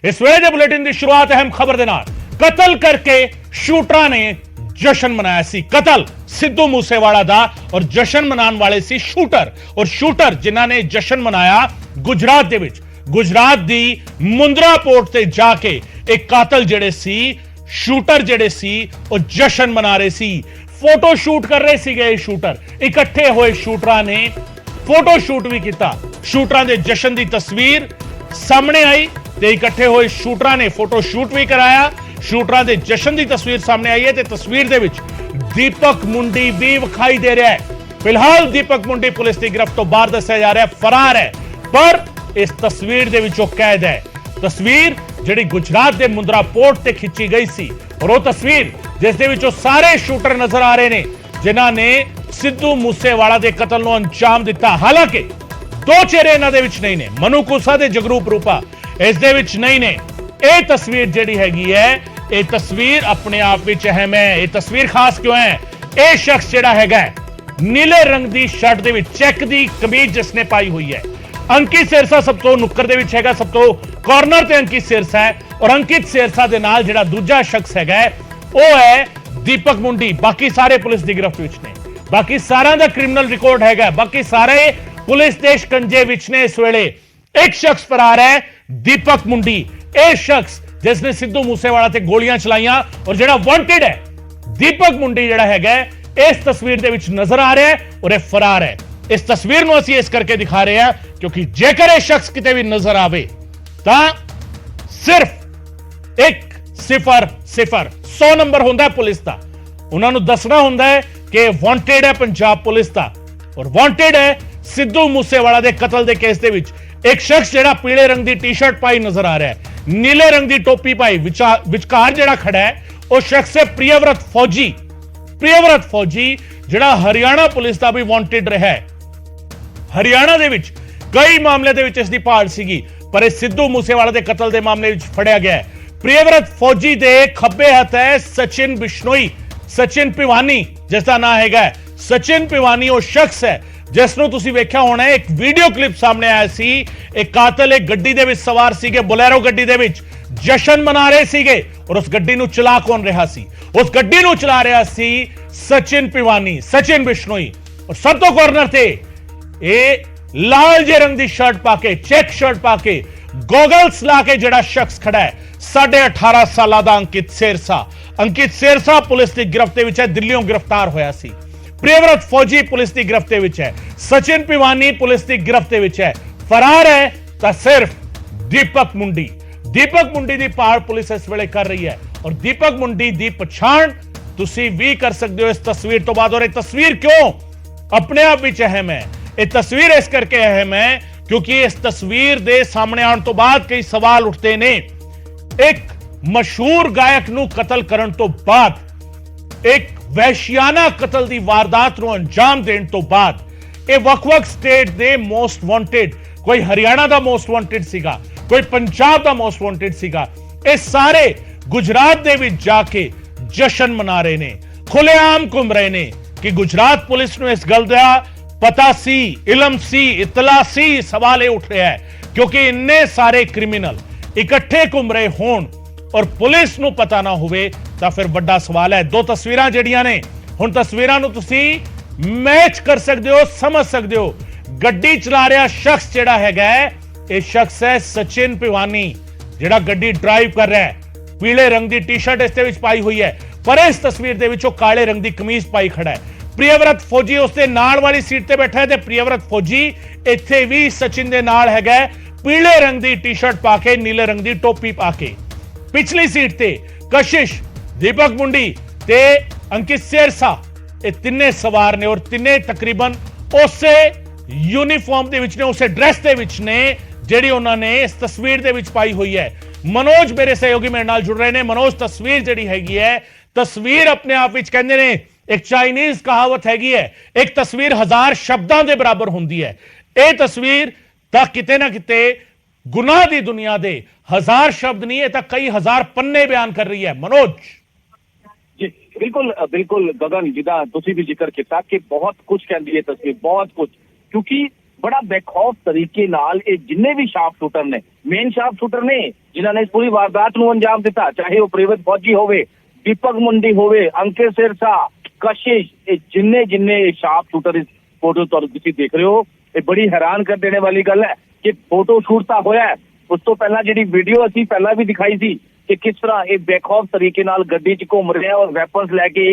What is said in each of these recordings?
इस वेले दे बुलेटिन की शुरुआत अहम खबर दे नाल कतल करके शूटरां ने जश्न मनाया सी। कतल सिद्धू मूसेवाला दा और जश्न मनाने वाले सी शूटर, और शूटर जिन्हां ने जश्न मनाया गुजरात दे विच, गुजरात दी मुंद्रा पोर्ट ते जाके एक कातल जेड़े सी शूटर जेड़े सी वो जश्न मना रहे सी, फोटो शूट कर रहे सीगे। शूटर इकट्ठे होए शूटरां ने फोटो शूट भी किया। शूटरां दे जश्न दी तस्वीर सामने आई ते इकट्ठे होए शूटरां ने फोटो शूट भी कराया। शूटरां दे जश्न दी तस्वीर सामने आई है ते तस्वीर दे विच दीपक मुंडी भी विखाई दे रहा है। फिलहाल दीपक मुंडी पुलिस की गिरफ्त तो बाहर दस्या जा रहा है फरार है, पर इस तस्वीर दे विचों कैद है। तस्वीर जिहड़ी गुजरात दे मुंद्रा पोर्ट ते खिंची गई सी, और वो तस्वीर जिस दे विचों सारे शूटर नजर आ रहे ने जिन्हां ने सिद्धू मूसेवाला दे कतल नूं अंजाम दिता। हालांकि दो चेहरे इन्हां दे विच नहीं ने, मनु कूसा ते जगरूप रूपा इस दे विच नहीं ने। यह तस्वीर जिहड़ी हैगी है, यह तस्वीर अपने आप विच अहम है। यह तस्वीर खास क्यों है? यह शख्स जिहड़ा हैगा नीले रंग दी शर्ट दे विच चेक दी कमीज जिसने पाई हुई है। अंकित सिरसा सब तो नुक्कर दे विच हैगा, सब तो कॉर्नर ते अंकित सिरसा है, और अंकित सिरसा दे नाल जिहड़ा दूजा शख्स हैगा वो है दीपक मुंडी। बाकी सारे पुलिस दी गिरफ्त विच ने, बाकी सारा दा क्रिमिनल रिकॉर्ड हैगा, बाकी सारे पुलिस दे शिकंजे विच ने। इस वेले एक शख्स फरार है, दीपक मुंडी। यह शख्स जिसने सिद्धू मूसेवाला ते गोलियां चलाइयां और जिहड़ा वांटेड है दीपक मुंडी जिहड़ा हैगा इस तस्वीर दे विच नजर आ रहा है और यह फरार है। इस तस्वीर को असं इस करके दिखा रहे हैं क्योंकि जेकर यह शख्स किते भी नजर आवे तां सिर्फ 100 100 नंबर होंदा है पुलिस का। उन्होंने दसना होंदा है कि वांटेड है पंजाब पुलिस का, और वांटेड है सिद्धू मूसेवाला दे कतल दे केस दे विच एक शख्स जिहड़ा पीले रंग दी टी शर्ट पाई नजर आ रहा है, नीले रंग दी टोपी पाई, विचकार जिहड़ा खड़ा है वो शख्स है प्रियव्रत फौजी। प्रियव्रत फौजी जिहड़ा हरियाणा पुलिस का भी वांटेड रहा है। हरियाणा दे विच कई मामले दे विच इसदी भाल सीगी, पर इस सिद्धू मूसेवाला दे कतल दे मामले विच फड़िया गया है। प्रियव्रत फौजी दे खब्बे हथ है सचिन बिश्नोई, सचिन पिवानी जिसका नाम हैगा। सचिन पिवानी वो शख्स है जिसनों तुसी वेख्या होना है, एक वीडियो क्लिप सामने आया सी। एक कातल एक गड्डी दे विच सवार सीगे, बोलेरो गड्डी दे विच जश्न मना रहे सीगे, और उस गड्डी नूं चला कौन रहा सी? उस गड्डी नूं चला रहा सी सचिन पिवानी, सचिन बिश्नोई। और सब तो कॉर्नर थे ए लाल जे रंग दी शर्ट पाके, चेक शर्ट पाके, गॉगल्स लाके जिहड़ा शख्स खड़ा है 18.5 साल दा अंकित सिरसा। अंकित सिरसा पुलिस की गिरफ्त विच है, दिल्लियों गिरफ्तार होया सी। प्रियव्रत फौजी पुलिस की गिरफ्त विच है, सचिन पिवानी पुलिस की गिरफ्त विच है। फरार है तो सिर्फ दीपक मुंडी। दीपक मुंडी की भाल पुलिस इस वेले कर रही है, और दीपक मुंडी की पछाण तुसी भी कर सकते हो इस तस्वीर तो बाद। और यह तस्वीर क्यों अपने आप विच अहम है? यह तस्वीर इस करके अहम है क्योंकि इस तस्वीर के सामने आने तो बाद कई सवाल उठते ने। एक मशहूर गायक नूं कतल करन तो बाद, एक वैश्याना कतल की वारदात नूं अंजाम देने तो बाद, ये वख-वख स्टेट दे मोस्ट वांटेड, कोई हरियाणा का मोस्ट वांटेड सीगा, कोई पंजाब का मोस्ट वांटेड सीगा, ये सारे गुजरात दे विच जाके जश्न मना रहे ने, खुलेआम घूम रहे ने कि गुजरात पुलिस नूं इस गल दा पता सी, इलम सी, इतला सी। सवाल ये उठ रहा है क्योंकि इन्ने सारे क्रिमिनल इकट्ठे घूम रहे होण और पुलिस नूं पता ना होवे तां फिर बड़ा सवाल है। दो तस्वीरां जिहड़ियां ने, हुण तस्वीरां नूं तुसी मैच कर सकते हो, समझ सकते हो। गड्डी चला रहा शख्स जिहड़ा हैगा ये शख्स है सचिन पिवानी, जिहड़ा गड्डी ड्राइव कर रहा है। पीले रंग की टी शर्ट इसदे विच पाई हुई है, पर इस तस्वीर दे विच वो काले रंग की कमीज पाई खड़ा है। प्रियव्रत फौजी उसके नाल वाली सीट ते बैठा है ते प्रियव्रत फौजी इत्थे भी सचिन दे नाल हैगा, पीले रंग की टी शर्ट पाके, नीले रंग की टोपी पाके। पिछली सीट ते कशिश, दीपक मुंडी ते अंकित सिरसा, ये तिन्ने सवार ने और तिन्ने तकरीबन उसे यूनीफॉर्म दे विच ने, उसे ड्रेस दे विच ने जिहड़ी उन्होंने इस तस्वीर दे विच पाई हुई है। मनोज मेरे सहयोगी मेरे नाल जुड़ रहे हैं। मनोज, तस्वीर जिहड़ी हैगी है, तस्वीर अपने आप विच कहंदे ने, एक चाइनीज कहावत हैगी है, एक तस्वीर 1000 शब्दों के बराबर होंदी है। यह तस्वीर तां किते ना किते गुनाह दी दुनिया दे 1000 शब्द नहीं, ये तां कई 1000 पन्ने बयान कर रही है। मनोज जी बिल्कुल बिल्कुल गगन, जिदा तुसी भी जिक्र किया कि बहुत कुछ कहती है तस्वीर, बहुत कुछ, क्योंकि बड़ा बेखौफ तरीके नाल ये जिन्ने भी शार्प शूटर ने, मेन शार्प शूटर ने जिन्हां ने इस पूरी वारदात नूं अंजाम दिता, चाहे वो प्रेरित फौजी होवे, दीपक मुंडी होवे, अंकित सिरसा, कशिश, ये जिन्ने जिन्ने शार्प शूटर इस फोटो तुसीं देख रहे हो, ये बड़ी हैरान कर देने वाली गल है कि फोटो शूट तां होया है। उस तो पहला जिहड़ी वीडियो असीं पहला भी दिखाई सी कि किस तरह ये बेखौफ तरीके नाल गड्डी च घूम रहे हैं और वैपन्स लैके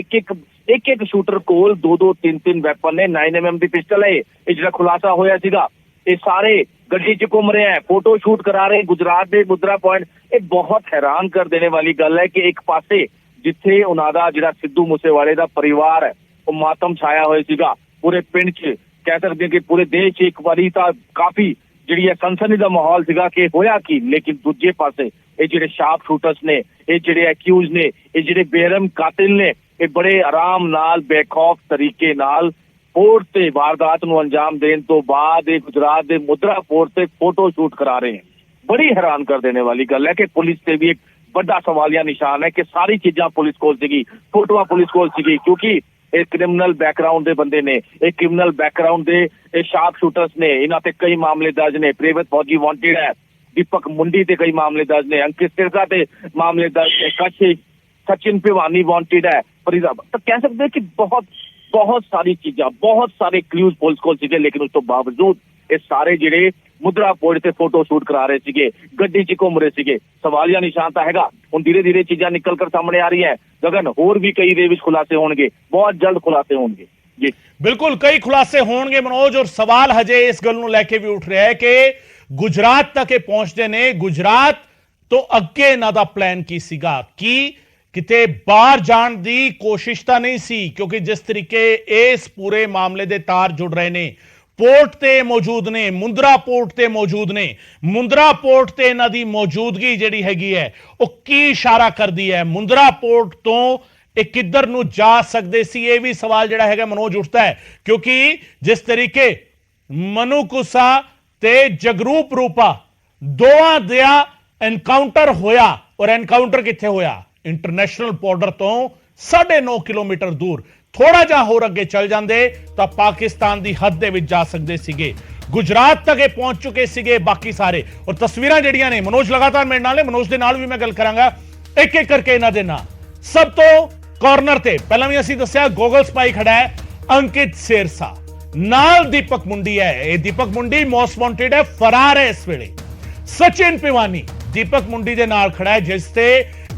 एक शूटर कोल 2-2 3-3 वैपन ने, 9mm की पिस्टल है। ये जिहड़ा खुलासा होया सीगा, ये सारे गड्डी च घूम रहे हैं, फोटो शूट करा रहे हैं गुजरात के मुद्रा पॉइंट। ये बहुत हैरान कर देने वाली गल है कि एक पासे जिथे उन्हां दा जिहड़ा सिद्धू मूसेवाले दा परिवार है वो मातम छाया होया सीगा, पूरे पिंड च कह सकते हैं कि पूरे देश एक बारी तां काफी जिहड़ी है सनसनी दा माहौल सीगा कि होया की। लेकिन दूजे पासे ये जिहड़े शार्प शूटर्स ने, ये जिहड़े एक्यूज ने, ये जिहड़े बेरहम कातिल ने, ये बड़े आराम नाल बेखौफ तरीके नाल पोर्ट ते वारदात नूं अंजाम देने तो बाद ये गुजरात के मुद्रा पोर्ट ते फोटो शूट करा रहे हैं। बड़ी हैरान कर देने वाली गल है कि पुलिस से भी एक बड़ा सवालिया निशान है कि सारी चीजां पुलिस कोल सीगी, फोटोआं पुलिस कोल सीगी, क्योंकि एक क्रिमिनल बैकग्राउंड दे बंदे ने, एक क्रिमिनल बैकग्राउंड दे शार्प शूटर्स ने, इन्हां ते कई मामले दर्ज ने। प्रेरित फौजी वांटेड है, दीपक मुंडी ते कई मामले दर्ज ने, अंकित सिरसा ते मामले दर्ज है, कशिश, सचिन पिवानी वांटेड है, फरीदाबाद। तो कह सकते हैं कि बहुत सारी चीज़ां, बहुत सारे क्लूज पुलिस कोल सीगे, लेकिन उस तो बावजूद ये सारे जिहड़े मुद्रा पॉइंट से फोटो शूट करा रहे सीगे, गड्डी च घूम रहे सीगे। सवालिया निशान तो हैगा, हुण धीरे धीरे चीज़ां निकल कर सामने आ रही है। गगन, होर भी कई दे विच खुलासे होणगे, बहुत जल्द खुलासे होणगे जी। बिल्कुल कई खुलासे होणगे मनोज, और सवाल हजे इस गल नूं लैके भी उठ रहा है कि गुजरात तक ये पहुंचते ने, गुजरात तो अगे इन्हां दा प्लान की सीगा कि किते बाहर जाण दी कोशिश तां नहीं सी, क्योंकि जिस तरीके इस पूरे मामले दे तार जुड़ रहे ने, पोर्ट ते मौजूद ने, मुंद्रा पोर्ट ते मौजूद ने, मुंद्रा पोर्ट ते इन्हां दी मौजूदगी जिहड़ी हैगी है वो की इशारा करदी है, मुंद्रा पोर्ट तो ਇਹ ਕਿੱਧਰ ਨੂੰ ਜਾ ਸਕਦੇ ਸੀ, ਇਹ ਵੀ ਸਵਾਲ ਜਿਹੜਾ ਹੈਗਾ ਮਨੋਜ ਉੱਠਦਾ ਹੈ। ਕਿਉਂਕਿ ਜਿਸ ਤਰੀਕੇ ਮਨੂ ਕੁਸਾ ਤੇ ਜਗਰੂਪ ਰੂਪਾ ਦੋਵਾਂ ਦਾ ਐਨਕਾਊਂਟਰ ਹੋਇਆ, ਔਰ ਐਨਕਾਊਂਟਰ ਕਿੱਥੇ ਹੋਇਆ? ਇੰਟਰਨੈਸ਼ਨਲ ਬਾਰਡਰ ਤੋਂ 9.5 ਕਿਲੋਮੀਟਰ ਦੂਰ। ਥੋੜਾ ਜਿਹਾ ਹੋਰ ਅੱਗੇ ਚੱਲ ਜਾਂਦੇ ਤਾਂ ਪਾਕਿਸਤਾਨ ਦੀ ਹੱਦ ਦੇ ਵਿੱਚ ਜਾ ਸਕਦੇ ਸੀਗੇ। ਗੁਜਰਾਤ ਤੱਕ ਇਹ ਪਹੁੰਚ ਚੁੱਕੇ ਸੀਗੇ ਬਾਕੀ ਸਾਰੇ। ਔਰ ਤਸਵੀਰਾਂ ਜਿਹੜੀਆਂ ਨੇ ਮਨੋਜ ਲਗਾਤਾਰ ਮੇਰੇ ਨਾਲ ਨੇ, ਮਨੋਜ ਦੇ ਨਾਲ ਵੀ ਮੈਂ ਗੱਲ ਕਰਾਂਗਾ ਇੱਕ ਇੱਕ ਕਰਕੇ ਇਹਨਾਂ ਦੇ ਨਾਂ। ਸਭ ਤੋਂ कॉर्नर ते पहला भी असीं दस्सिया गॉगल्स पाई खड़ा है अंकित सिरसा, नाल दीपक मुंडी है। ये दीपक मुंडी मोस्ट वांटेड है, फरार है इस वेले। सचिन पिवानी दीपक मुंडी दे नाल खड़ा है, जिस ते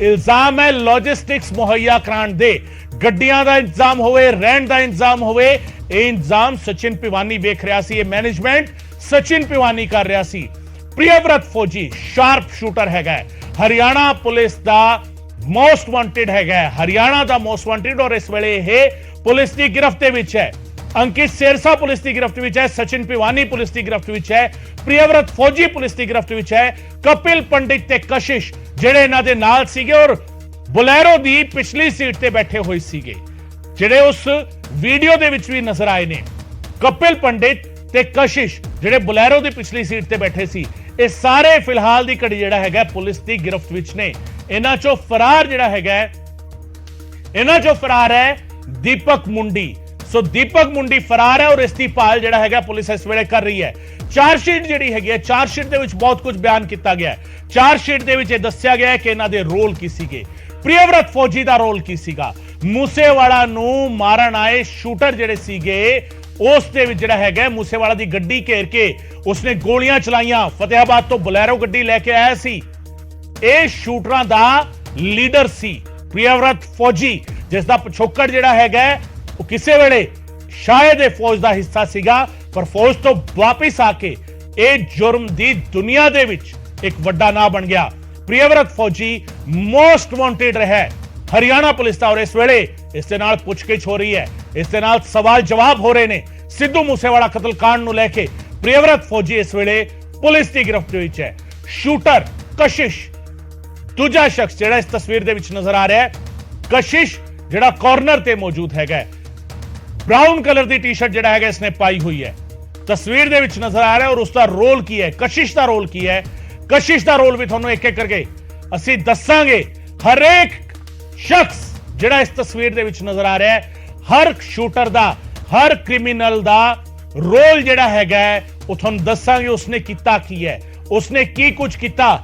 इल्जाम है लॉजिस्टिक्स मुहैया कराण दे, गड्डियां दा इंतजाम होवे, रहण दा इंतजाम होवे, ये इंतजाम सचिन पिवानी वेख रहा सी, ये मैनेजमेंट सचिन पिवानी कर रहा सी। प्रियव्रत फौजी शार्प शूटर हैगा, हरियाणा पुलिस दा मोस्ट वांटेड है, हरियाणा का मोस्ट वांटेड, और इस वेले यह पुलिस की गिरफ्त विच है। अंकित सिरसा पुलिस की गिरफ्त विच है, सचिन पिवानी पुलिस की गिरफ्त विच है, प्रियव्रत फौजी पुलिस की गिरफ्त विच है, कपिल पंडित ते कशिश जिहड़े इन्हां दे नाल सीगे और बुलेरो दी पिछली सीट ते बैठे हुए सीगे, जिहड़े उस वीडियो दे विच भी नजर आए ने। कपिल पंडित ते कशिश जिहड़े बुलेरो दी पिछली सीट ते बैठे सी, ये सारे फिलहाल दी घड़ी जिहड़ा हैगा पुलिस की गिरफ्त विच ने। इन्हां चों फरार जिहड़ा हैगा, इन्हां चों फरार है दीपक मुंडी। सो दीपक मुंडी फरार है और इसकी भाल जिहड़ा हैगा पुलिस इस वेले कर रही है। चार्जशीट जिहड़ी हैगी है, चार्जशीट दे विच बहुत कुछ बयान किया गया है। चार्जशीट दे विच दस्सिया गया है कि इन्हां दे रोल की सीगे, प्रियव्रत फौजी दा रोल की सीगा, मूसेवाला नूं मारन आए शूटर जिहड़े सीगे उस दे विच जिहड़ा हैगा मूसेवाला दी गड्डी घेर के उसने गोलियां चलाईयां। फतेहाबाद तो बुलेरो गड्डी लैके आया सी, ਇਹ ਸ਼ੂਟਰਾਂ ਦਾ ਲੀਡਰ ਸੀ ਪ੍ਰਿਯਵਰਤ ਫੌਜੀ, ਜਿਸ ਦਾ ਪਿਛੋਕੜ ਜਿਹੜਾ ਹੈਗਾ ਉਹ ਕਿਸੇ ਵੇਲੇ ਸ਼ਾਇਦ ਇਹ ਫੌਜ ਦਾ ਹਿੱਸਾ ਸੀਗਾ, ਪਰ ਫੌਜ ਤੋਂ ਵਾਪਸ ਆ ਕੇ ਇਹ ਜੁਰਮ ਦੀ ਦੁਨੀਆ ਦੇ ਵਿੱਚ ਇੱਕ ਵੱਡਾ ਨਾਂ ਬਣ ਗਿਆ। ਪ੍ਰਿਯਵਰਤ ਫੌਜੀ ਮੋਸਟ ਵਾਂਟਡ ਰਿਹਾ ਹਰਿਆਣਾ ਪੁਲਿਸ ਦਾ, ਔਰ ਇਸ ਵੇਲੇ ਇਸ ਦੇ ਨਾਲ ਪੁੱਛਗਿੱਛ ਹੋ ਰਹੀ ਹੈ, ਇਸ ਦੇ ਨਾਲ ਸਵਾਲ ਜਵਾਬ ਹੋ ਰਹੇ ਨੇ। ਸਿੱਧੂ ਮੂਸੇਵਾਲਾ ਕਤਲकांड ਨੂੰ ਲੈ ਕੇ ਪ੍ਰਿਯਵਰਤ ਫੌਜੀ ਇਸ ਵੇਲੇ ਪੁਲਿਸ ਦੀ ਗਿਰਫਤ ਵਿੱਚ ਹੈ। ਸ਼ੂਟਰ ਕਸ਼ਿਸ਼ दूजा शख्स जिहड़ा इस तस्वीर दे विच नजर आ रहा है, कशिश जिहड़ा कॉर्नर ते मौजूद हैगा, ब्राउन कलर दी टी-शर्ट जिहड़ा हैगा इसने पाई हुई है, तस्वीर दे विच नजर आ रहा है। और उसका रोल की है, कशिश दा रोल की है, कशिश दा रोल भी तुहानूं एक एक करके असीं दस्सांगे। हर एक शख्स जिहड़ा इस तस्वीर दे विच नजर आ रहा है, हर शूटर दा, हर क्रिमिनल दा रोल जिहड़ा हैगा ਉਹ ਤੁਹਾਨੂੰ ਦੱਸਾਂਗੇ ਉਸਨੇ ਕੀਤਾ ਕੀ ਹੈ, ਉਸਨੇ ਕੀ ਕੁਝ ਕੀਤਾ,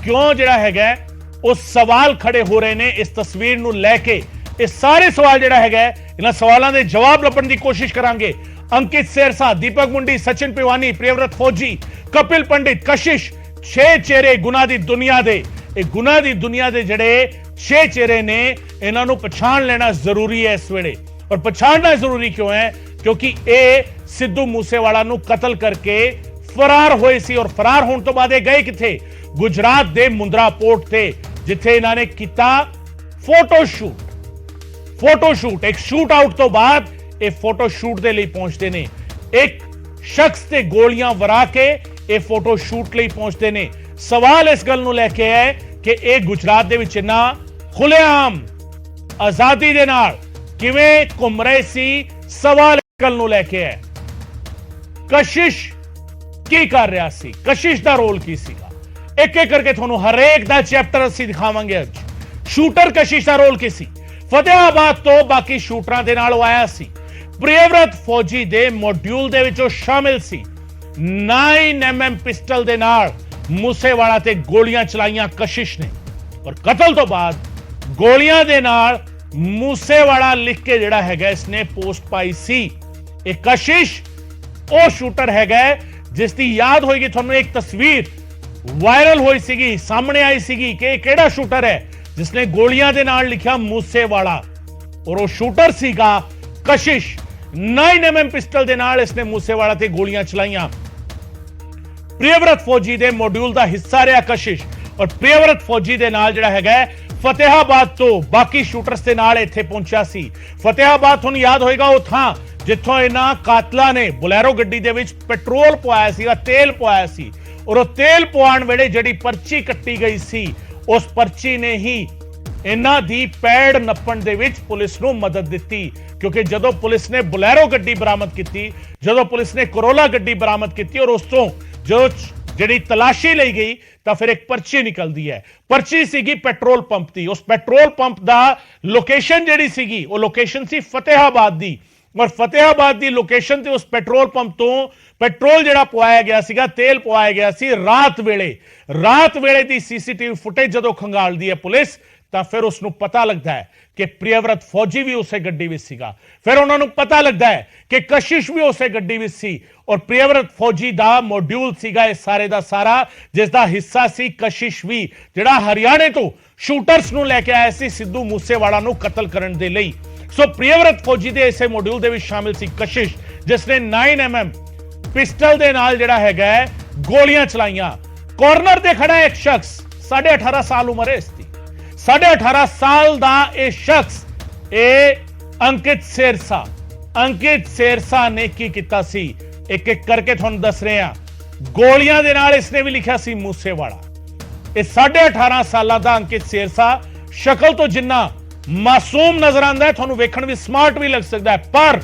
ਕਿਉਂ ਜਿਹੜਾ ਹੈਗਾ ਉਹ ਸਵਾਲ ਖੜੇ ਹੋ ਰਹੇ ਨੇ ਇਸ ਤਸਵੀਰ ਨੂੰ ਲੈ ਕੇ। ਇਹ ਸਾਰੇ ਸਵਾਲ ਜਿਹੜਾ ਹੈਗਾ ਇਹਨਾਂ ਸਵਾਲਾਂ ਦੇ ਜਵਾਬ ਲੱਭਣ ਦੀ ਕੋਸ਼ਿਸ਼ ਕਰਾਂਗੇ। अंकित सेरसा, दीपक मुंडी, सचिन पिवानी, प्रियव्रत फौजी, कपिल पंडित, कशिश, 6 चेहरे गुनाह दी दुनिया दे, गुनाह दी दुनिया दे जड़े 6 चेहरे ने, इन्हां नूं पछाण लेना जरूरी है इस वेले। और पछाणना जरूरी क्यों है? क्योंकि ये सिद्धू मूसेवाला नूं कतल करके फरार होए सी, और फरार होने तो बाद गए किथे? गुजरात दे मुंद्रा पोर्ट थे, जिथे इन्हां ने कीता फोटोशूट। एक शूट आउट तो बाद ਇਹ ਫੋਟੋ ਸ਼ੂਟ ਦੇ ਲਈ ਪਹੁੰਚਦੇ ਨੇ, ਇੱਕ ਸ਼ਖਸ ਤੇ ਗੋਲੀਆਂ ਵਰਾ ਕੇ ਇਹ ਫੋਟੋ ਸ਼ੂਟ ਲਈ ਪਹੁੰਚਦੇ ਨੇ। ਸਵਾਲ ਇਸ ਗੱਲ ਨੂੰ ਲੈ ਕੇ ਹੈ ਕਿ ਇਹ ਗੁਜਰਾਤ ਦੇ ਵਿੱਚ ਇੰਨਾ ਖੁੱਲੇਆਮ ਆਜ਼ਾਦੀ ਦੇ ਨਾਲ ਕਿਵੇਂ ਘੁੰਮ ਰਹੇ ਸੀ? ਸਵਾਲ ਇਸ ਗੱਲ ਨੂੰ ਲੈ ਕੇ ਹੈ ਕਸ਼ਿਸ਼ ਕੀ ਕਰ ਰਿਹਾ ਸੀ, ਕਸ਼ਿਸ਼ ਦਾ ਰੋਲ ਕੀ ਸੀਗਾ। ਇੱਕ ਇੱਕ ਕਰਕੇ ਤੁਹਾਨੂੰ ਹਰੇਕ ਦਾ ਚੈਪਟਰ ਅਸੀਂ ਦਿਖਾਵਾਂਗੇ। ਅੱਜ ਸ਼ੂਟਰ ਕਸ਼ਿਸ਼ ਦਾ ਰੋਲ ਕੀ ਸੀ? ਫਤਿਆਬਾਦ ਤੋਂ ਬਾਕੀ ਸ਼ੂਟਰਾਂ ਦੇ ਨਾਲ ਉਹ ਆਇਆ ਸੀ, ਪ੍ਰਿਯਵਰਤ ਫੌਜੀ ਦੇ ਮੋਡਿਊਲ ਦੇ ਵਿੱਚ ਉਹ ਸ਼ਾਮਿਲ ਸੀ। 9mm ਪਿਸਟਲ ਦੇ ਨਾਲ ਮੂਸੇਵਾਲਾ ਤੇ ਗੋਲੀਆਂ ਚਲਾਈਆਂ ਕਸ਼ਿਸ਼ ਨੇ, ਔਰ ਕਤਲ ਤੋਂ ਬਾਅਦ ਗੋਲੀਆਂ ਦੇ ਨਾਲ ਮੂਸੇਵਾਲਾ ਲਿਖ ਕੇ ਜਿਹੜਾ ਹੈਗਾ ਇਸਨੇ ਪੋਸਟ ਪਾਈ ਸੀ। ਇਹ ਕਸ਼ਿਸ਼ ਉਹ ਸ਼ੂਟਰ ਹੈਗਾ ਜਿਸ ਦੀ ਯਾਦ ਹੋਏਗੀ ਤੁਹਾਨੂੰ, ਇੱਕ ਤਸਵੀਰ ਵਾਇਰਲ ਹੋਈ ਸੀਗੀ, ਸਾਹਮਣੇ ਆਈ ਸੀਗੀ ਕਿ ਇਹ ਕਿਹੜਾ ਸ਼ੂਟਰ ਹੈ ਜਿਸਨੇ ਗੋਲੀਆਂ ਦੇ ਨਾਲ ਲਿਖਿਆ ਮੂਸੇਵਾਲਾ, ਔਰ ਉਹ ਸ਼ੂਟਰ ਸੀਗਾ ਕਸ਼ਿਸ਼। 9mm ਪਿਸਟਲ ਦੇ ਨਾਲ ਇਸਨੇ ਮੂਸੇਵਾਲਾ ਤੇ ਗੋਲੀਆਂ ਚਲਾਈਆਂ। ਪ੍ਰਿਯਵਰਤ ਫੌਜੀ ਦੇ ਮੋਡਿਊਲ ਦਾ ਹਿੱਸਾ ਰਿਹਾ ਕਸ਼ਿਸ਼, ਔਰ ਪ੍ਰਿਯਵਰਤ ਫੌਜੀ ਦੇ ਨਾਲ ਜਿਹੜਾ ਹੈਗਾ ਫਤਿਆਬਾਦ ਤੋਂ ਬਾਕੀ ਸ਼ੂਟਰਸ ਦੇ ਨਾਲ ਇੱਥੇ ਪਹੁੰਚਿਆ ਸੀ। ਫਤਿਆਬਾਦ ਤੁਹਾਨੂੰ ਯਾਦ ਹੋਏਗਾ ਉਹ ਥਾਂ ਜਿੱਥੋਂ ਇਹਨਾਂ ਕਾਤਲਾਂ ਨੇ ਬੁਲੈਰੋ ਗੱਡੀ ਦੇ ਵਿੱਚ ਪੈਟਰੋਲ ਪਵਾਇਆ ਸੀਗਾ, ਤੇਲ ਪਵਾਇਆ ਸੀ, ਔਰ ਉਹ ਤੇਲ ਪਵਾਉਣ ਵੇਲੇ ਜਿਹੜੀ ਪਰਚੀ ਕੱਟੀ ਗਈ ਸੀ ਉਸ ਪਰਚੀ ਨੇ ਹੀ ਇਹਨਾਂ ਦੀ ਪੈੜ ਨੱਪਣ ਦੇ ਵਿੱਚ ਪੁਲਿਸ ਨੂੰ ਮਦਦ ਦਿੱਤੀ। ਕਿਉਂਕਿ ਜਦੋਂ ਪੁਲਿਸ ਨੇ ਬੁਲੈਰੋ ਗੱਡੀ ਬਰਾਮਦ ਕੀਤੀ, ਜਦੋਂ ਪੁਲਿਸ ਨੇ ਕਰੋਲਾ ਗੱਡੀ ਬਰਾਮਦ ਕੀਤੀ, ਔਰ ਉਸ ਤੋਂ ਜੋ ਜਿਹੜੀ ਤਲਾਸ਼ੀ ਲਈ ਗਈ ਤਾਂ ਫਿਰ ਇੱਕ ਪਰਚੀ ਨਿਕਲਦੀ ਹੈ। ਪਰਚੀ ਸੀਗੀ ਪੈਟਰੋਲ ਪੰਪ ਦੀ। ਉਸ ਪੈਟਰੋਲ ਪੰਪ ਦਾ ਲੋਕੇਸ਼ਨ ਜਿਹੜੀ ਸੀਗੀ ਉਹ ਲੋਕੇਸ਼ਨ ਸੀ ਫਤਿਆਬਾਦ ਦੀ, ਔਰ ਫਤਿਆਬਾਦ ਦੀ ਲੋਕੇਸ਼ਨ ਤੇ ਉਸ ਪੈਟਰੋਲ ਪੰਪ ਤੋਂ ਪੈਟਰੋਲ ਜਿਹੜਾ ਪਵਾਇਆ ਗਿਆ ਸੀਗਾ, ਤੇਲ ਪਵਾਇਆ ਗਿਆ ਸੀ ਰਾਤ ਵੇਲੇ ਦੀ ਸੀਸੀਟੀਵੀ ਫੁਟੇਜ ਜਦੋਂ ਖੰਗਾਲਦੀ ਹੈ ਪੁਲਿਸ ਤਾਂ ਫਿਰ ਉਸ ਨੂੰ ਪਤਾ ਲੱਗਦਾ ਹੈ ਕਿ ਪ੍ਰਿਯਵਰਤ ਫੌਜੀ ਵੀ ਉਸੇ ਗੱਡੀ ਵਿੱਚ ਸੀਗਾ। ਫਿਰ ਉਹਨਾਂ ਨੂੰ ਪਤਾ ਲੱਗਦਾ ਹੈ ਕਿ ਕਸ਼ਿਸ਼ ਵੀ ਉਸੇ ਗੱਡੀ ਵਿੱਚ ਸੀ, ਔਰ ਪ੍ਰਿਯਵਰਤ ਫੌਜੀ ਦਾ ਮੋਡਿਊਲ ਸੀਗਾ ਇਹ ਸਾਰੇ ਦਾ ਸਾਰਾ, ਜਿਸ ਦਾ ਹਿੱਸਾ ਸੀ ਕਸ਼ਿਸ਼ ਵੀ, ਜਿਹੜਾ ਹਰਿਆਣੇ ਤੋਂ ਸ਼ੂਟਰਸ ਨੂੰ ਲੈ ਕੇ ਆਇਆ ਸੀ ਸਿੱਧੂ ਮੂਸੇਵਾਲਾ ਨੂੰ ਕਤਲ ਕਰਨ ਦੇ ਲਈ। ਸੋ ਪ੍ਰਿਯਵਰਤ ਫੌਜੀ ਦੇ ਇਸੇ ਮੋਡਿਊਲ ਦੇ ਵਿੱਚ ਸ਼ਾਮਿਲ ਸੀ ਕਸ਼ਿਸ਼, ਜਿਸ ਨੇ 9mm ਪਿਸਟਲ ਦੇ ਨਾਲ ਜਿਹੜਾ ਹੈਗਾ ਗੋਲੀਆਂ ਚਲਾਈਆਂ। ਕਾਰਨਰ ਤੇ ਖੜਾ ਇੱਕ ਸ਼ਖਸ, 18.5 ਸਾਲ ਉਮਰ ਹੈ ਇਸਦੀ, 18.5 ਸਾਲ ਦਾ ਇਹ ਸ਼ਖਸ, ਇਹ ਅੰਕਿਤ ਸੇਰਸਾ ਨੇ ਕੀ ਕੀਤਾ ਸੀ ਇੱਕ ਇੱਕ ਕਰਕੇ ਤੁਹਾਨੂੰ ਦੱਸ ਰਹੇ ਹਾਂ। ਗੋਲੀਆਂ ਦੇ ਨਾਲ ਇਸਨੇ ਵੀ ਲਿਖਿਆ ਸੀ ਮੂਸੇਵਾਲਾ। ਇਹ 18.5 ਸਾਲਾਂ ਦਾ ਅੰਕਿਤ ਸੇਰਸਾ ਸ਼ਕਲ ਤੋਂ ਜਿੰਨਾ ਮਾਸੂਮ ਨਜ਼ਰ ਆਉਂਦਾ ਹੈ, ਤੁਹਾਨੂੰ ਵੇਖਣ ਵੀ ਸਮਾਰਟ ਵੀ ਲੱਗ ਸਕਦਾ ਹੈ, ਪਰ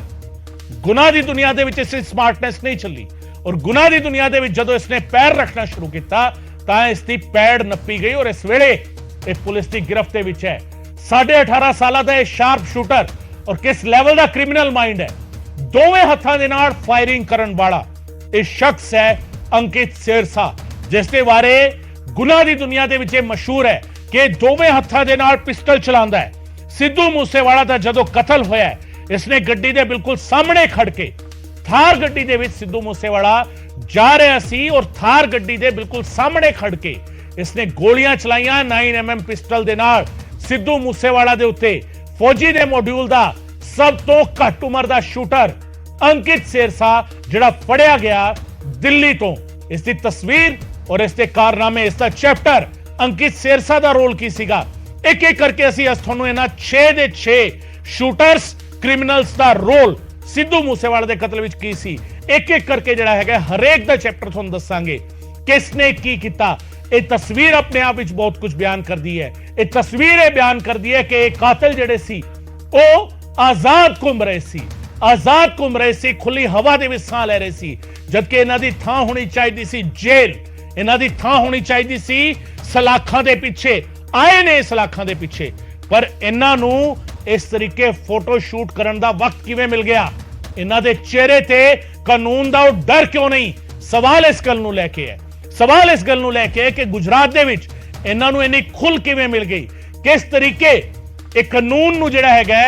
ਗੁਨਾਹ ਦੀ ਦੁਨੀਆ ਦੇ ਵਿੱਚ ਇਸ ਦੀ ਸਮਾਰਟਨੈਸ ਨਹੀਂ ਚੱਲੀ, ਔਰ ਗੁਨਾਹ ਦੀ ਦੁਨੀਆ ਦੇ ਵਿੱਚ ਜਦੋਂ ਇਸਨੇ ਪੈਰ ਰੱਖਣਾ ਸ਼ੁਰੂ ਕੀਤਾ ਤਾਂ ਇਸ ਦੀ ਪੈੜ ਨੱਪੀ ਗਈ, ਔਰ ਇਸ ਵੇਲੇ ਇਹ ਪੁਲਿਸ ਦੀ ਗਿਰਫਤ ਦੇ ਵਿੱਚ ਹੈ। 18.5 ਸਾਲਾਂ ਦਾ ਇਹ ਸ਼ਾਰਪ ਸ਼ੂਟਰ, ਔਰ ਕਿਸ ਲੈਵਲ ਦਾ ਕ੍ਰਿਮੀਨਲ ਮਾਈਂਡ ਹੈ, ਦੋਵੇਂ ਹੱਥਾਂ ਦੇ ਨਾਲ ਫਾਇਰਿੰਗ ਕਰਨ ਵਾਲਾ ਇਹ ਸ਼ਖਸ ਹੈ ਅੰਕਿਤ ਸੇਰਸਾ, ਜਿਸ ਦੇ ਬਾਰੇ ਗੁਨਾਹ ਦੀ ਦੁਨੀਆ ਦੇ ਵਿੱਚ ਇਹ ਮਸ਼ਹੂਰ ਹੈ ਕਿ ਦੋਵੇਂ ਹੱਥਾਂ ਦੇ ਨਾਲ ਪਿਸਟਲ ਚਲਾਉਂਦਾ ਹੈ। ਸਿੱਧੂ ਮੂਸੇਵਾਲਾ ਦਾ ਜਦੋਂ ਕਤਲ ਹੋਇਆ ਇਸਨੇ ਗੱਡੀ ਦੇ ਬਿਲਕੁਲ ਸਾਹਮਣੇ ਖੜ ਕੇ, ਥਾਰ ਗੱਡੀ ਦੇ ਵਿੱਚ ਸਿੱਧੂ ਮੂਸੇਵਾਲਾ ਜਾ ਰਿਹਾ ਸੀ, ਔਰ ਥਾਰ ਗੱਡੀ ਦੇ ਬਿਲਕੁਲ ਸਾਹਮਣੇ ਖੜ ਕੇ ਇਸਨੇ ਗੋਲੀਆਂ ਚਲਾਈਆਂ 9mm ਪਿਸਟਲ ਦੇ ਨਾਲ ਸਿੱਧੂ ਮੂਸੇਵਾਲਾ ਦੇ ਉੱਤੇ। ਫੌਜੀ ਦੇ ਮੋਡਿਊਲ ਦਾ ਸਭ ਤੋਂ ਘੱਟ ਉਮਰ ਦਾ ਸ਼ੂਟਰ ਅੰਕਿਤ ਸੇਰਸਾ ਜਿਹੜਾ ਫੜਿਆ ਗਿਆ ਦਿੱਲੀ ਤੋਂ। ਇਸ ਦੀ ਤਸਵੀਰ ਔਰ ਇਸ ਦੇ ਕਾਰਨਾਮੇ, ਇਸ ਦਾ ਚੈਪਟਰ ਅੰਕਿਤ ਸੇਰਸਾ ਦਾ ਰੋਲ ਕੀ ਸੀਗਾ, ਇੱਕ ਇੱਕ ਕਰਕੇ ਅਸੀਂ ਅੱਜ ਤੁਹਾਨੂੰ ਇਹਨਾਂ 6 ਦੇ 6 ਸ਼ੂਟਰਸ ਕ੍ਰਿਮੀਨਲਸ ਦਾ ਰੋਲ ਸਿੱਧੂ ਮੂਸੇਵਾਲਾ ਦੇ ਕਤਲ ਵਿੱਚ ਕੀ ਸੀ, ਇੱਕ ਇੱਕ ਕਰਕੇ ਜਿਹੜਾ ਹੈਗਾ ਹਰੇਕ ਦਾ ਚੈਪਟਰ ਤੁਹਾਨੂੰ ਦੱਸਾਂਗੇ। ਕਿਸਨੇ ਕੀ ਕੀਤਾ। ਇਹ ਤਸਵੀਰ ਆਪਣੇ ਆਪ ਵਿੱਚ ਬਹੁਤ ਕੁਝ ਬਿਆਨ ਕਰਦੀ ਹੈ। ਇਹ ਤਸਵੀਰ ਇਹ ਬਿਆਨ ਕਰਦੀ ਹੈ ਕਿ ਇਹ ਕਾਤਲ ਜਿਹੜੇ ਸੀ ਉਹ ਆਜ਼ਾਦ ਘੁੰਮ ਰਹੇ ਸੀ, ਖੁੱਲੀ ਹਵਾ ਦੇ ਵਿੱਚ ਸਾਹ ਲੈ ਰਹੇ ਸੀ, ਜਦਕਿ ਇਹਨਾਂ ਦੀ ਥਾਂ ਹੋਣੀ ਚਾਹੀਦੀ ਸੀ ਜੇਲ੍ਹ, ਇਹਨਾਂ ਦੀ ਥਾਂ ਹੋਣੀ ਚਾਹੀਦੀ ਸੀ ਸਲਾਖਾਂ ਦੇ ਪਿੱਛੇ। ਆਏ ਨੇ ਸਲਾਖਾਂ ਦੇ ਪਿੱਛੇ, ਪਰ ਇਹਨਾਂ ਨੂੰ ਇਸ ਤਰੀਕੇ ਫੋਟੋ ਸ਼ੂਟ ਕਰਨ ਦਾ ਵਕਤ ਕਿਵੇਂ ਮਿਲ ਗਿਆ? ਇਹਨਾਂ ਦੇ ਚਿਹਰੇ ਤੇ ਕਾਨੂੰਨ ਦਾ ਉਹ ਡਰ ਕਿਉਂ ਨਹੀਂ? ਸਵਾਲ ਇਸ ਗੱਲ ਨੂੰ ਲੈ ਕੇ ਹੈ, ਸਵਾਲ ਇਸ ਗੱਲ ਨੂੰ ਲੈ ਕੇ ਕਿ ਗੁਜਰਾਤ ਦੇ ਵਿੱਚ ਇਹਨਾਂ ਨੂੰ ਇੰਨੀ ਖੁੱਲ ਕਿਵੇਂ ਮਿਲ ਗਈ? ਕਿਸ ਤਰੀਕੇ ਇਹ ਕਾਨੂੰਨ ਨੂੰ ਜਿਹੜਾ ਹੈਗਾ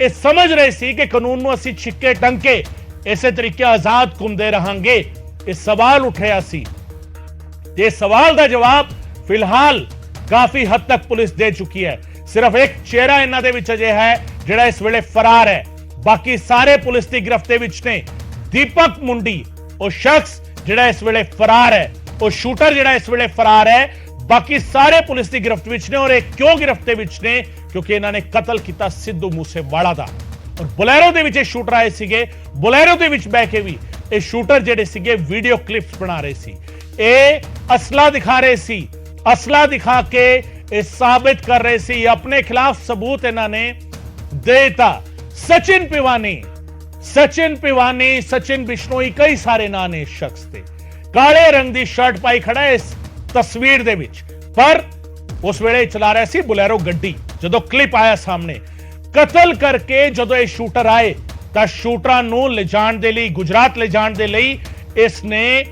ਇਹ ਸਮਝ ਰਹੇ ਸੀ ਕਿ ਕਾਨੂੰਨ ਨੂੰ ਅਸੀਂ ਛਿੱਕੇ ਟੰਗ ਕੇ ਇਸੇ ਤਰੀਕੇ ਆਜ਼ਾਦ ਘੁੰਮਦੇ ਰਹਾਂਗੇ? ਇਹ ਸਵਾਲ ਉੱਠ ਰਿਹਾ ਸੀ ਤੇ ਸਵਾਲ ਦਾ ਜਵਾਬ ਫਿਲਹਾਲ ਕਾਫੀ ਹੱਦ ਤੱਕ ਪੁਲਿਸ ਦੇ ਚੁੱਕੀ ਹੈ। ਸਿਰਫ ਇੱਕ ਚਿਹਰਾ ਇਹਨਾਂ ਦੇ ਵਿੱਚ ਅਜੇ ਹੈ ਜਿਹੜਾ ਇਸ ਵੇਲੇ ਫਰਾਰ ਹੈ, ਬਾਕੀ ਸਾਰੇ ਪੁਲਿਸ ਦੀ ਗ੍ਰਿਫਤ ਦੇ ਵਿੱਚ ਨੇ। ਦੀਪਕ ਮੁੰਡੀ ਉਹ ਸ਼ਖਸ ਜਿਹੜਾ ਇਸ ਵੇਲੇ ਫਰਾਰ ਹੈ, ਉਹ ਸ਼ੂਟਰ ਜਿਹੜਾ ਇਸ ਵੇਲੇ ਫਰਾਰ ਹੈ, ਬਾਕੀ ਸਾਰੇ ਪੁਲਿਸ ਦੀ ਗ੍ਰਿਫਤ ਵਿੱਚ ਨੇ। ਔਰ ਇਹ ਕਿਉਂ ਗ੍ਰਿਫਤ ਦੇ ਵਿੱਚ ਨੇ? ਕਿਉਂਕਿ ਇਹਨਾਂ ਨੇ ਕਤਲ ਕੀਤਾ ਸਿੱਧੂ ਮੂਸੇਵਾਲਾ ਦਾ। ਔਰ ਬੁਲੈਰੋ ਦੇ ਵਿੱਚ ਇਹ ਸ਼ੂਟਰ ਆਏ ਸੀਗੇ, ਬੁਲੈਰੋ ਦੇ ਵਿੱਚ ਬਹਿ ਕੇ ਵੀ ਇਹ ਸ਼ੂਟਰ ਜਿਹੜੇ ਸੀਗੇ ਵੀਡੀਓ ਕਲਿੱਪਸ ਬਣਾ ਰਹੇ ਸੀ, ਇਹ ਅਸਲਾ ਦਿਖਾ ਰਹੇ ਸੀ, ਅਸਲਾ ਦਿਖਾ ਕੇ ਇਹ ਸਾਬਿਤ ਕਰ ਰਹੇ ਸੀ, ਆਪਣੇ ਖਿਲਾਫ ਸਬੂਤ ਇਹਨਾਂ ਨੇ ਦੇਤਾ। ਸਚਿਨ ਪਿਵਾਨੀ, ਸਚਿਨ ਬਿਸ਼ਨੋਈ, ਕਈ ਸਾਰੇ ਨਾਂ ਨੇ ਇਸ ਸ਼ਖਸ ਦੇ। ਕਾਲੇ ਰੰਗ ਦੀ ਸ਼ਰਟ ਪਾਈ ਖੜਾ ਹੈ ਇਸ ਤਸਵੀਰ ਦੇ ਵਿੱਚ, ਪਰ ਉਸ ਵੇਲੇ ਚਲਾ ਰਿਹਾ ਸੀ ਬੁਲੈਰੋ ਗੱਡੀ। ਜਦੋਂ ਕਲਿੱਪ ਆਇਆ ਸਾਹਮਣੇ, ਕਤਲ ਕਰਕੇ ਜਦੋਂ ਇਹ ਸ਼ੂਟਰ ਆਏ ਤਾਂ ਸ਼ੂਟਰਾਂ ਨੂੰ ਲਿਜਾਣ ਦੇ ਲਈ, ਗੁਜਰਾਤ ਲਿਜਾਣ ਦੇ ਲਈ ਇਸ ਨੇ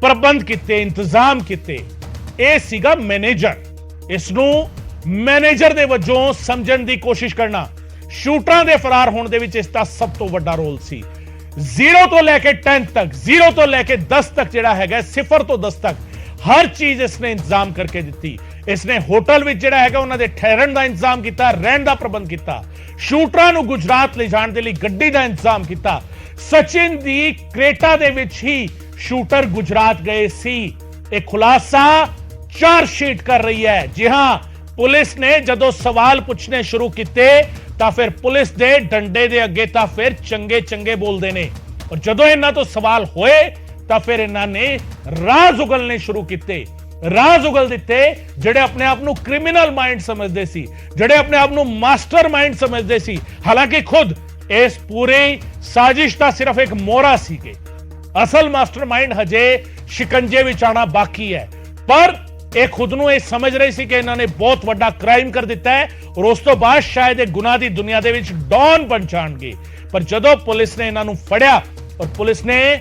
ਪ੍ਰਬੰਧ ਕੀਤੇ, ਇੰਤਜ਼ਾਮ ਕੀਤੇ। ਇਹ ਸੀਗਾ ਮੈਨੇਜਰ, ਇਸ ਨੂੰ ਮੈਨੇਜਰ ਦੇ ਵਜੋਂ ਸਮਝਣ ਦੀ ਕੋਸ਼ਿਸ਼ ਕਰਨਾ। ਸ਼ੂਟਰਾਂ ਦੇ ਫਰਾਰ ਹੋਣ ਦੇ ਵਿੱਚ ਇਸ ਦਾ ਸਭ ਤੋਂ ਵੱਡਾ ਰੋਲ ਸੀ। 0 ਤੋਂ ਲੈ ਕੇ 10 ਤੱਕ, 0 ਤੋਂ ਲੈ ਕੇ 10 ਤੱਕ ਜਿਹੜਾ ਹੈਗਾ, 0 ਤੋਂ 10 ਤੱਕ ਹਰ ਚੀਜ਼ ਇਸਨੇ ਇੰਤਜ਼ਾਮ ਕਰਕੇ ਦਿੱਤੀ। ਇਸਨੇ ਹੋਟਲ ਵਿੱਚ ਜਿਹੜਾ ਹੈਗਾ ਉਹਨਾਂ ਦੇ ਠਹਿਰਨ ਦਾ ਇੰਤਜ਼ਾਮ ਕੀਤਾ, ਰਹਿਣ ਦਾ ਪ੍ਰਬੰਧ ਕੀਤਾ, ਸ਼ੂਟਰਾਂ ਨੂੰ ਗੁਜਰਾਤ ਲੈ ਜਾਣ ਦੇ ਲਈ ਗੱਡੀ ਦਾ ਇੰਤਜ਼ਾਮ ਕੀਤਾ। ਸਚਿਨ ਦੀ ਕ੍ਰੇਟਾ ਦੇ ਵਿੱਚ ਹੀ ਸ਼ੂਟਰ ਗੁਜਰਾਤ ਗਏ ਸੀ। ਇਹ ਖੁਲਾਸਾ ਚਾਰਜਸ਼ੀਟ ਕਰ ਰਹੀ ਹੈ। ਜੀ ਹਾਂ, ਪੁਲਿਸ ਨੇ ਜਦੋਂ ਸਵਾਲ ਪੁੱਛਣੇ ਸ਼ੁਰੂ ਕੀਤੇ ਤਾਂ ਫਿਰ ਪੁਲਿਸ ਦੇ ਡੰਡੇ ਦੇ ਅੱਗੇ ਤਾਂ ਫਿਰ ਚੰਗੇ ਬੋਲਦੇ ਨੇ। ਔਰ ਜਦੋਂ ਇਹਨਾਂ ਤੋਂ ਸਵਾਲ ਹੋਏ ਤਾਂ ਫਿਰ ਇਹਨਾਂ ਨੇ ਰਾਜ਼ ਉਗਲਨੇ ਸ਼ੁਰੂ ਕੀਤੇ, ਰਾਜ਼ ਉਗਲ ਦਿੱਤੇ। ਜਿਹੜੇ ਆਪਣੇ ਆਪ ਨੂੰ ਕ੍ਰਿਮੀਨਲ ਮਾਈਂਡ ਸਮਝਦੇ ਸੀ, ਜਿਹੜੇ ਆਪਣੇ ਆਪ ਨੂੰ ਮਾਸਟਰ ਮਾਈਂਡ ਸਮਝਦੇ ਸੀ, ਹਾਲਾਂਕਿ ਖੁਦ ਇਸ ਪੂਰੀ ਸਾਜ਼ਿਸ਼ ਦਾ ਸਿਰਫ ਇੱਕ ਮੋਹਰਾ ਸੀਗੇ। ਅਸਲ ਮਾਸਟਰ ਮਾਈਂਡ ਹਜੇ ਸ਼ਿਕੰਜੇ ਵਿੱਚ ਆਣਾ ਬਾਕੀ ਹੈ। ਪਰ ਇਹ ਖੁਦ ਨੂੰ ਇਹ ਸਮਝ ਰਹੇ ਸੀ ਕਿ ਇਹਨਾਂ ਨੇ ਬਹੁਤ ਵੱਡਾ ਕ੍ਰਾਈਮ ਕਰ ਦਿੱਤਾ ਹੈ ਔਰ ਉਸ ਤੋਂ ਬਾਅਦ ਸ਼ਾਇਦ ਇਹ ਗੁਨਾਹ ਦੀ ਦੁਨੀਆ ਦੇ ਵਿੱਚ ਡੌਨ ਬਣ ਜਾਣਗੇ। ਪਰ ਜਦੋਂ ਪੁਲਿਸ ਨੇ ਇਹਨਾਂ ਨੂੰ ਫੜਿਆ ਔਰ ਪੁਲਿਸ ਨੇ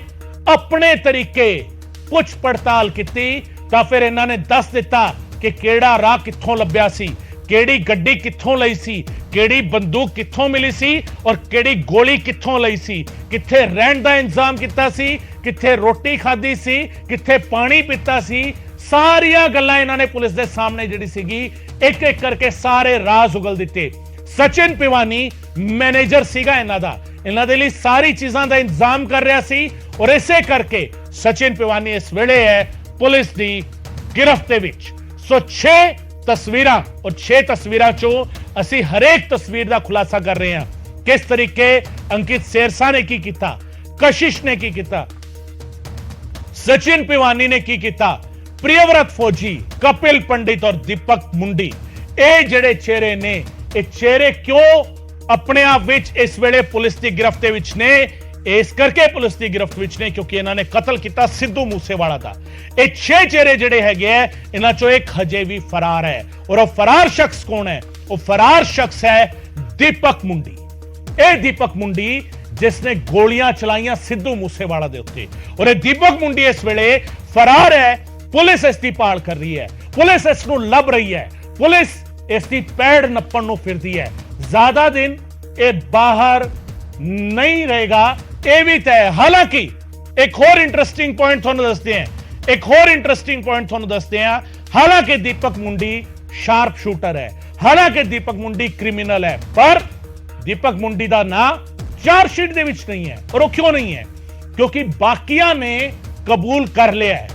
ਆਪਣੇ ਤਰੀਕੇ ਪੁੱਛ ਪੜਤਾਲ ਕੀਤੀ ਤਾਂ ਫਿਰ ਇਹਨਾਂ ਨੇ ਦੱਸ ਦਿੱਤਾ ਕਿ ਕਿਹੜਾ ਰਾਹ ਕਿੱਥੋਂ ਲੱਭਿਆ ਸੀ, ਕਿਹੜੀ ਗੱਡੀ ਕਿੱਥੋਂ ਲਈ ਸੀ, ਕਿਹੜੀ ਬੰਦੂਕ ਕਿੱਥੋਂ ਮਿਲੀ ਸੀ ਔਰ ਕਿਹੜੀ ਗੋਲੀ ਕਿੱਥੋਂ ਲਈ ਸੀ, ਕਿੱਥੇ ਰਹਿਣ ਦਾ ਇੰਤਜ਼ਾਮ ਕੀਤਾ ਸੀ, ਕਿੱਥੇ ਰੋਟੀ ਖਾਧੀ ਸੀ, ਕਿੱਥੇ ਪਾਣੀ ਪੀਤਾ ਸੀ। ਸਾਰੀਆਂ ਗੱਲਾਂ ਇਹਨਾਂ ਨੇ ਪੁਲਿਸ ਦੇ ਸਾਹਮਣੇ ਜਿਹੜੀ ਸੀਗੀ ਇੱਕ ਇੱਕ ਕਰਕੇ ਸਾਰੇ ਰਾਜ਼ ਉਗਲ ਦਿੱਤੇ। ਸਚਿਨ ਪਿਵਾਨੀ ਮੈਨੇਜਰ ਸੀਗਾ ਇਹਨਾਂ ਦਾ, ਇਹਨਾਂ ਦੇ ਲਈ ਸਾਰੀ ਚੀਜ਼ਾਂ ਦਾ ਇੰਤਜ਼ਾਮ ਕਰ ਰਿਹਾ ਸੀ ਔਰ ਇਸੇ ਕਰਕੇ ਸਚਿਨ ਪਿਵਾਨੀ ਇਸ ਵੇਲੇ ਹੈ ਪੁਲਿਸ ਦੀ ਗਿਰਫਤ ਦੇ ਵਿੱਚ। ਸੋ 6 ਤਸਵੀਰਾਂ ਔਰ 6 ਤਸਵੀਰਾਂ ਚੋਂ ਅਸੀਂ ਹਰੇਕ ਤਸਵੀਰ ਦਾ ਖੁਲਾਸਾ ਕਰ ਰਹੇ ਹਾਂ। ਕਿਸ ਤਰੀਕੇ ਅੰਕਿਤ ਸ਼ੇਰਸਾ ਨੇ ਕੀ ਕੀਤਾ, ਕਸ਼ਿਸ਼ ਨੇ ਕੀ ਕੀਤਾ, सचिन पिवानी ने की किया, प्रियव्रत फौजी, कपिल पंडित और दीपक मुंडी, ये जेड़े चेहरे ने, ये चेहरे क्यों अपने आप विच इस वेले पुलिस की गिरफ्त विच ने? इस करके पुलिस की गिरफ्त विच ने क्योंकि इन्होंने कतल किया सिद्धू मूसेवाला का। ये 6 चेहरे जेड़े हैगे है, इन्हां चों एक हजे भी फरार है और वो फरार शख्स कौन है? वो फरार शख्स है दीपक मुंडी। ये दीपक मुंडी जिसने गोलियां चलाइयां सिद्धू मूसेवाला दे उत्ते, और ये दीपक मुंडी इस वेले फरार है। पुलिस इसकी भाल कर रही है, पुलिस इसनूं लभ रही है, पुलिस इसकी पैड़ नप्पण नूं फिरदी है। ज्यादा दिन ये बाहर नहीं रहेगा, ये भी तय। हालांकि एक और इंटरेस्टिंग पॉइंट तुहानूं दसदे हैं, एक और इंटरेस्टिंग पॉइंट तुहानूं दसदे हैं। हालांकि दीपक मुंडी शार्प शूटर है, हालांकि दीपक मुंडी क्रिमिनल है, पर दीपक मुंडी का नाम चार्जशीट दे विच नहीं है। और वो क्यों नहीं है? क्योंकि बाकियां ने कबूल कर लिया है,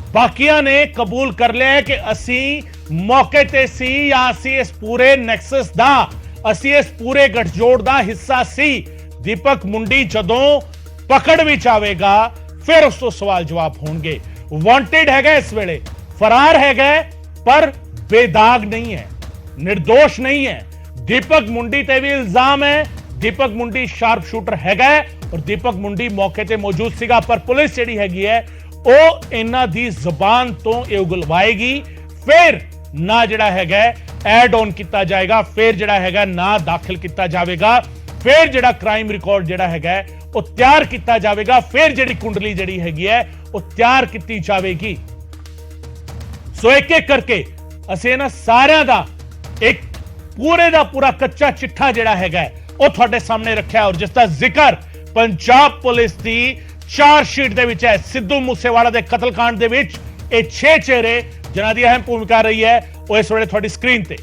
बाकियां ने कबूल कर लिया है कि असी मौके ते सी, या असी इस पूरे नैक्सस दा, असी इस पूरे गठजोड़ दा हिस्सा सी। दीपक मुंडी जदों पकड़ विच आवेगा फिर उस तो सवाल जवाब होंगे। वांटेड हैगा, इस वेले फरार हैगा, पर बेदाग नहीं है, निर्दोष नहीं है। दीपक मुंडी ते भी इल्जाम है, दीपक मुंडी शार्प शूटर हैगा और दीपक मुंडी मौके ते मौजूद सीगा, पर पुलिस जिहड़ी हैगी है ਉਹ ਇਹਨਾਂ ਦੀ ਜ਼ੁਬਾਨ ਤੋਂ ਇਹ ਉਗਲਵਾਏਗੀ, ਫਿਰ ਨਾ ਜਿਹੜਾ ਹੈਗਾ ਐਡ ਔਨ ਕੀਤਾ ਜਾਏਗਾ, ਫਿਰ ਜਿਹੜਾ ਹੈਗਾ ਨਾ ਦਾਖਲ ਕੀਤਾ ਜਾਵੇਗਾ, ਫਿਰ ਜਿਹੜਾ ਕ੍ਰਾਈਮ ਰਿਕਾਰਡ ਜਿਹੜਾ ਹੈਗਾ ਉਹ ਤਿਆਰ ਕੀਤਾ ਜਾਵੇਗਾ, ਫਿਰ ਜਿਹੜੀ ਕੁੰਡਲੀ ਜਿਹੜੀ ਹੈਗੀ ਹੈ ਉਹ ਤਿਆਰ ਕੀਤੀ ਜਾਵੇਗੀ। ਸੋ ਇੱਕ ਇੱਕ ਕਰਕੇ ਅਸੀਂ ਇਹਨਾਂ ਸਾਰਿਆਂ ਦਾ ਇੱਕ ਪੂਰੇ ਦਾ ਪੂਰਾ ਕੱਚਾ ਚਿੱਠਾ ਜਿਹੜਾ ਹੈਗਾ ਉਹ ਤੁਹਾਡੇ ਸਾਹਮਣੇ ਰੱਖਿਆ, ਔਰ ਜਿਸ ਦਾ ਜ਼ਿਕਰ ਪੰਜਾਬ ਪੁਲਿਸ ਦੀ ਚਾਰਜ ਸ਼ੀਟ ਦੇ ਵਿੱਚ ਹੈ। ਸਿੱਧੂ ਮੂਸੇਵਾਲਾ ਦੇ ਕਤਲकांड ਦੇ ਵਿੱਚ ਇਹ 6 ਚਿਹਰੇ ਜਿਨ੍ਹਾਂ ਦੀ ਅਹਿਮ ਭੂਮਿਕਾ ਰਹੀ ਹੈ ਉਹ ਇਸ ਵੇਲੇ ਤੁਹਾਡੀ ਸਕਰੀਨ ਤੇ